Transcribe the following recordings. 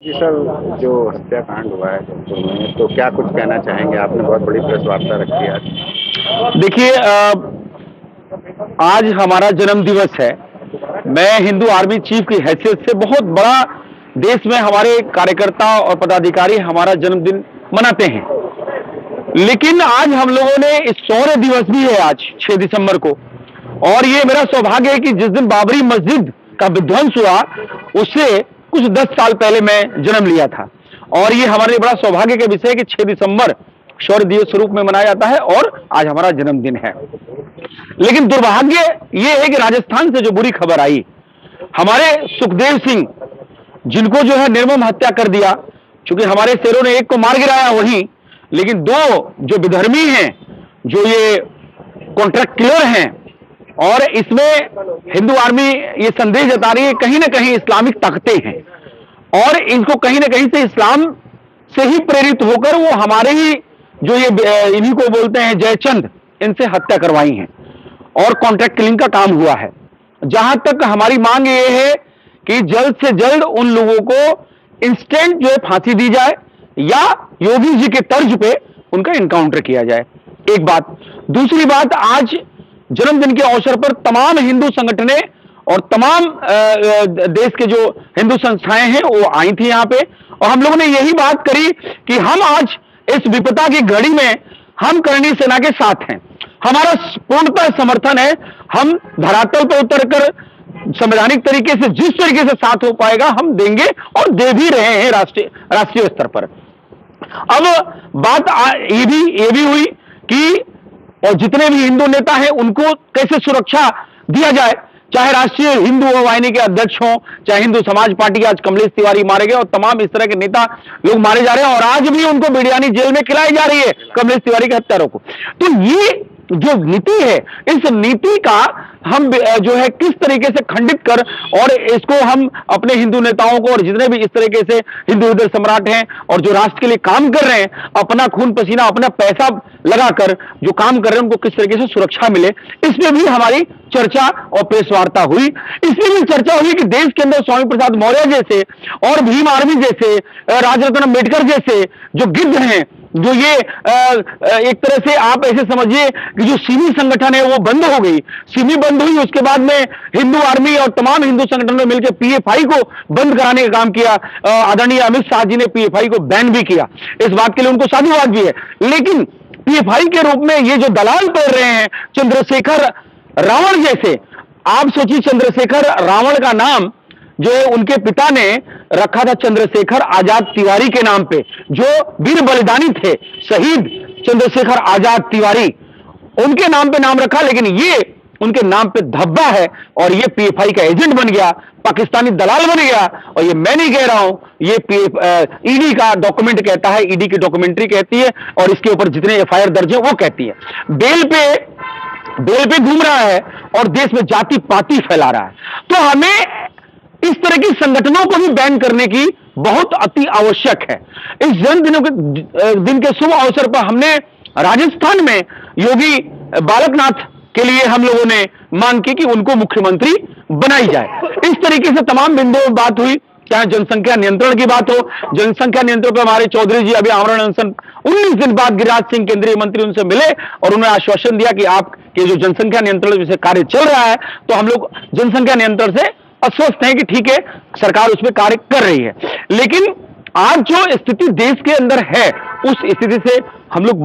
जी sir, जो हत्याकांड हुआ है जयपुर में, तो क्या कुछ कहना चाहेंगे? आपने बहुत बड़ी प्रेस वार्ता रखी है आज। देखिए, आज हमारा जन्म दिवस है। मैं हिंदू आर्मी चीफ की हैसियत से बहुत बड़ा देश में हमारे कार्यकर्ता और पदाधिकारी हमारा जन्मदिन मनाते हैं, लेकिन आज हम लोगों ने इस शौर्य दिवस भी है आज 6 दिसंबर को, और ये मेरा सौभाग्य है कि जिस दिन बाबरी मस्जिद का विध्वंस हुआ उससे कुछ 10 साल पहले मैं जन्म लिया था, और ये हमारे लिए बड़ा सौभाग्य का विषय है कि 6 दिसंबर शौर्य दिवस स्वरूप में मनाया जाता है और आज हमारा जन्मदिन है। लेकिन दुर्भाग्य ये है कि राजस्थान से जो बुरी खबर आई, हमारे सुखदेव सिंह जिनको जो है निर्मम हत्या कर दिया, क्योंकि हमारे शेरों ने एक को मार गिराया वहीं, लेकिन दो जो विधर्मी हैं, जो ये कॉन्ट्रैक्ट किलर हैं, और इसमें हिंदू आर्मी ये संदेश जता रही है कहीं ना कहीं इस्लामिक ताकतें हैं और इनको कहीं ना कहीं से इस्लाम से ही प्रेरित होकर वो हमारे ही जो ये इन्हीं को बोलते हैं जयचंद, इनसे हत्या करवाई है और कॉन्ट्रैक्ट किलिंग का काम हुआ है। जहां तक हमारी मांग ये है कि जल्द से जल्द उन लोगों को इंस्टेंट जो है फांसी दी जाए या योगी जी के तर्ज पे उनका इनकाउंटर किया जाए, एक बात। दूसरी बात, आज जन्मदिन के अवसर पर तमाम हिंदू संगठनें और तमाम देश के जो हिंदू संस्थाएं हैं वो आई थी यहाँ पे, और हम लोगों ने यही बात करी कि हम आज इस विपदा की घड़ी में हम करणी सेना के साथ हैं। हमारा पूर्णतः समर्थन है। हम धरातल पर उतरकर संवैधानिक तरीके से जिस तरीके से साथ हो पाएगा हम देंगे और दे भी रहे हैं राष्ट्रीय स्तर पर। अब बात ये भी हुई कि और जितने भी हिंदू नेता हैं उनको कैसे सुरक्षा दिया जाए, चाहे राष्ट्रीय हिंदू वाहिनी के अध्यक्ष हों, चाहे हिंदू समाज पार्टी के आज कमलेश तिवारी मारे गए और तमाम इस तरह के नेता लोग मारे जा रहे हैं, और आज भी उनको बिरयानी जेल में खिलाई जा रही है कमलेश तिवारी के हत्यारों को। तो ये जो नीति है, इस नीति का हम जो है किस तरीके से खंडित कर और इसको हम अपने हिंदू नेताओं को और जितने भी इस तरीके से हिंदू हृदय सम्राट हैं और जो राष्ट्र के लिए काम कर रहे हैं, अपना खून पसीना अपना पैसा लगाकर जो काम कर रहे हैं, उनको किस तरीके से सुरक्षा मिले, इसमें भी हमारी चर्चा और प्रेस वार्ता हुई। इसमें भी चर्चा हुई कि देश के अंदर स्वामी प्रसाद मौर्य जैसे और भीम आर्मी जैसे, राजरत्न अम्बेडकर जैसे जो गिद्ध हैं, जो ये एक तरह से आप ऐसे समझिए कि जो सिमी संगठन है वो बंद हो गई, सिमी बंद हुई, उसके बाद में हिंदू आर्मी और तमाम हिंदू संगठनों ने मिलकर पीएफआई को बंद कराने का काम किया। आदरणीय अमित शाह जी ने पीएफआई को बैन भी किया, इस बात के लिए उनको साधुवाद भी है। लेकिन पीएफआई के रूप में ये जो दलाल तोड़ रहे हैं चंद्रशेखर रावण जैसे, आप सोचिए चंद्रशेखर रावण का नाम जो है उनके पिता ने रखा था चंद्रशेखर आजाद तिवारी के नाम पे, जो वीर बलिदानी थे, शहीद चंद्रशेखर आजाद तिवारी, उनके नाम पे नाम रखा, लेकिन ये उनके नाम पे धब्बा है और ये पीएफआई का एजेंट बन गया, पाकिस्तानी दलाल बन गया। और ये मैं नहीं कह रहा हूं, ये ईडी का डॉक्यूमेंट कहता है, ईडी की डॉक्यूमेंट्री कहती है, और इसके ऊपर जितने एफआईआर दर्ज है वो कहती है। बेल पे घूम रहा है और देश में जाति पाति फैला रहा है। तो हमें इस तरह के संगठनों को भी बैन करने की बहुत अति आवश्यक है। इस दिन के शुभ अवसर पर हमने राजस्थान में योगी बालकनाथ के लिए हम लोगों ने मांग की कि उनको मुख्यमंत्री बनाई जाए। इस तरीके से तमाम बिंदुओं पर बात हुई, चाहे जनसंख्या नियंत्रण की बात हो, जनसंख्या नियंत्रण पर हमारे चौधरी जी अभी आमरण अनशन 19 दिन बाद गिरिराज सिंह केंद्रीय मंत्री उनसे मिले और उन्होंने आश्वासन दिया कि आपके जो जनसंख्या नियंत्रण से कार्य चल रहा है, तो हम लोग जनसंख्या नियंत्रण से अस्वस्थ हैं कि ठीक है सरकार उसमें कार्य कर रही है। लेकिन आज जो स्थिति देश के अंदर है, उस स्थिति से हम लोग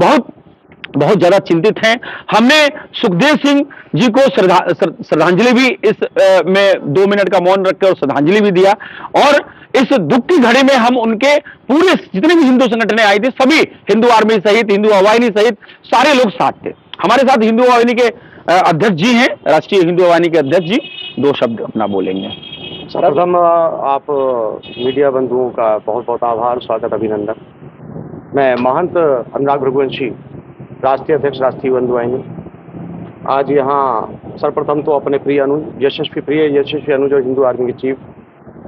बहुत ज्यादा चिंतित हैं। हमने सुखदेव सिंह जी को श्रद्धांजलि भी इस में 2 मिनट का मौन रखकर और श्रद्धांजलि भी दिया, और इस दुख की घड़ी में हम उनके पूरे जितने भी हिंदू संगठनें आई थी, सभी हिंदू आर्मी सहित, हिंदू वाहिनी सहित सारे लोग साथ थे। हमारे साथ हिंदू वाहिनी के अध्यक्ष जी हैं, राष्ट्रीय हिंदू वाहिनी के अध्यक्ष जी 2 शब्द अपना बोलेंगे। सर्वप्रथम आप मीडिया बंधुओं का बहुत बहुत आभार, स्वागत, अभिनंदन। मैं महंत अनुराग रघुवंशी, राष्ट्रीय अध्यक्ष राष्ट्रीय हिंदू वाहिनी, आज यहाँ सर्वप्रथम तो अपने प्रिय अनुज यशस्वी अनुज और हिंदू आर्मी के चीफ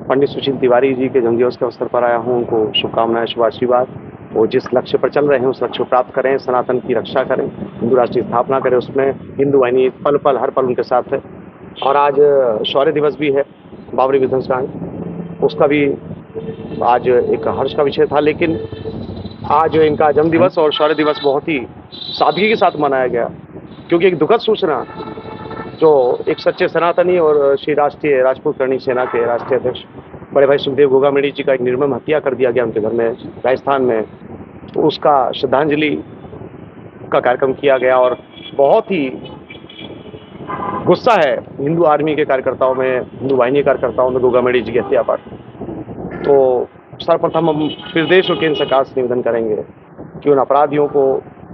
पंडित सुशील तिवारी जी के जन्मदिवस के अवसर पर आया हूँ। उनको शुभकामनाएं, शुभ आशीर्वाद। वो जिस लक्ष्य पर चल रहे हैं उस लक्ष्य को प्राप्त करें, सनातन की रक्षा करें, हिंदू राष्ट्र की स्थापना करें, उसमें हिंदू वाहिनी पल पल हर पल उनके साथ है। और आज शौर्य दिवस भी है, बाबरी विध्वंस कांड, उसका भी आज एक हर्ष का विषय था, लेकिन आज इनका जन्मदिवस और शौर्य दिवस बहुत ही सादगी के साथ मनाया गया, क्योंकि एक दुखद सूचना जो एक सच्चे सनातनी और श्री राष्ट्रीय राजपूत करणी सेना के राष्ट्रीय अध्यक्ष बड़े भाई सुखदेव गोगामेड़ी जी का एक निर्मम हत्या कर दिया गया उनके घर में राजस्थान में, तो उसका श्रद्धांजलि का कार्यक्रम किया गया। और बहुत ही गुस्सा है हिंदू आर्मी के कार्यकर्ताओं में, हिंदू वाहिनी के कार्यकर्ताओं में गोगामेड़ी जी की हत्या पर। तो सर्वप्रथम हम फिर देश और केंद्र सरकार से निवेदन करेंगे कि उन अपराधियों को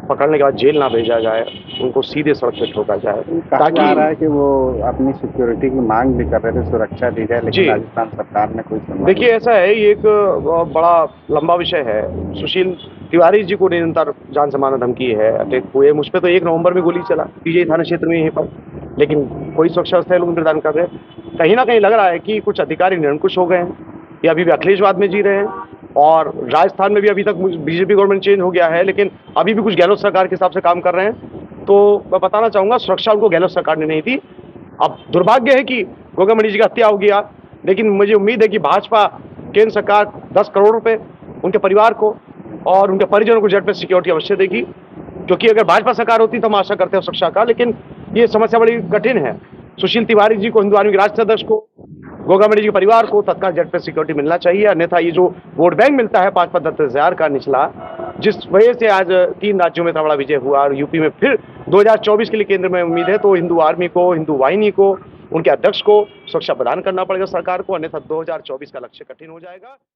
पकड़ने के बाद जेल ना भेजा जाए, उनको सीधे सड़क पे ठोका जाए, कहा जा रहा है कि वो अपनी सिक्योरिटी की मांग भी कर रहे थे, सुरक्षा दी जाए, लेकिन राजस्थान सरकार ने कोई सुनवाई। देखिए, ऐसा है, ये एक बड़ा लंबा विषय है। सुशील तिवारी जी को निरंतर जान से मारना धमकी है, अटैक हुए, मुझ पर तो 1 नवंबर में गोली चला पीजे थाना क्षेत्र में यहीं पर, लेकिन कोई सुरक्षा व्यवस्था लोग प्रदान कर रहे हैं। कहीं ना कहीं लग रहा है कि कुछ अधिकारी निरंकुश हो गए हैं या अभी भी अखिलेशवाद में जी रहे हैं। और राजस्थान में भी अभी तक बीजेपी गवर्नमेंट चेंज हो गया है, लेकिन अभी भी कुछ गहलोत सरकार के हिसाब से काम कर रहे हैं। तो मैं बताना चाहूँगा, सुरक्षा उनको गहलोत सरकार ने नहीं दी। अब दुर्भाग्य है कि गोगामेड़ी जी का हत्या हो गया, लेकिन मुझे उम्मीद है कि भाजपा केंद्र सरकार 10 करोड़ रुपए उनके परिवार को और उनके परिजनों को जेड पे सिक्योरिटी अवश्य देगी, क्योंकि अगर भाजपा सरकार होती तो हम आशा करते हैं सुरक्षा का, लेकिन ये समस्या बड़ी कठिन है। सुशील तिवारी जी को, हिंदू आर्मी के राष्ट्रीय अध्यक्ष को, गोगामेड़ी जी के परिवार को तत्काल जेड पे सिक्योरिटी मिलना चाहिए, अन्यथा ये जो वोट बैंक मिलता है 5-10 का निचला, जिस वजह से आज 3 राज्यों में इतना बड़ा विजय हुआ और यूपी में फिर 2024 के लिए केंद्र में उम्मीद है, तो हिंदू आर्मी को, हिंदू वाहिनी को, उनके अध्यक्ष को सुरक्षा प्रदान करना पड़ेगा सरकार को, अन्यथा 2024 का लक्ष्य कठिन हो जाएगा।